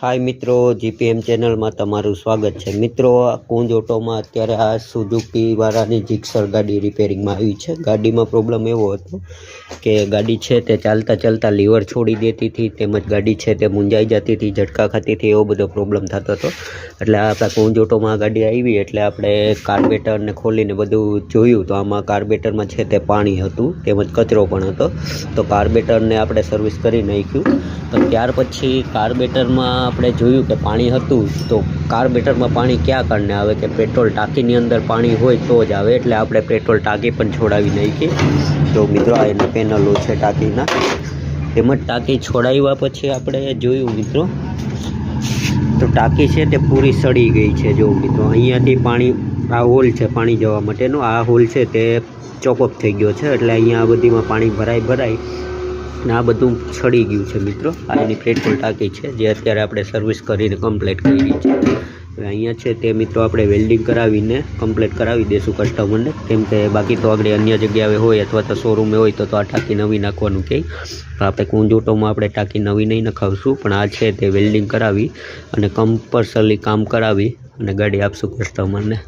हाय मित्रों, GPM channel में तमारुं स्वागत है। मित्रों, कूंज ऑटो में अत्यारे आ सुजुकी वाळानी जिक्सर गाड़ी रिपेरिंग में आई है। गाड़ी में प्रॉब्लम एवो हतो कि गाड़ी है ते चालता चालता लीवर छोड़ी देती थी, तेमज गाड़ी है ते मूंझाई जाती थी, झटका खाती थी, एवो बधो प्रॉब्लम थतो हतो। एटले आपणे कूंज ऑटो में आ गाड़ी आवी एटले आपणे कार्बेटर ने खोलीने बधुं जोयुं तो आमां कार्बेटर में छे ते पाणी हतुं, तेमज कचरो पण हतो। तो कार्बेटर ने आपणे सर्विस करी नाख्युं। तो त्यार पछी कार्बेटर में आपणे जोयुं के पाणी हतुं तो कार्बेटर में पाणी क्या कारणे आवे के पेट्रोल टाँकीनी अंदर पाणी होय तो ज आवे, एटले आपणे पेट्रोल टाँकी पण छोड़ावी नाखी। तो मित्रों, आ एनी पेनलो छे टाँकीना। तेमज टाँकी छोड़ाव्या पछी आपणे जोयुं मित्रों तो टाँकी छे ते पूरी सड़ी गई है। जो मित्रों अहींयाथी पाणी आ होल छे पाणी जवा माटेनो, आ होल छे ते चोकअप थई गयो छे, एटले अहींया आ बधीमां पाणी भराई आ बधुं सड़ी गयुं छे। मित्रों, आ एनी पेट्रोल टाँकी छे जे अत्यारे आपणे सर्विस करीने कम्प्लीट करी छे। हवे अहींया छे ते मित्रों आपणे वेल्डिंग करावीने कम्प्लीट करावी देशुं कस्टमरने, केम के बाकी तो आगळे अन्य जग्याए होय अथवा तो शोरूमे होय तो आ टाँकी नवी नाखवानुं कहे। तो आपणे कूंज ऑटोमां आपणे टाँकी नवी नहीं नखावशुं, पण आ छे ते वेल्डिंग करावी अने कम्पल्सरी काम करावी अने गाड़ी आपशुं कस्टमरने।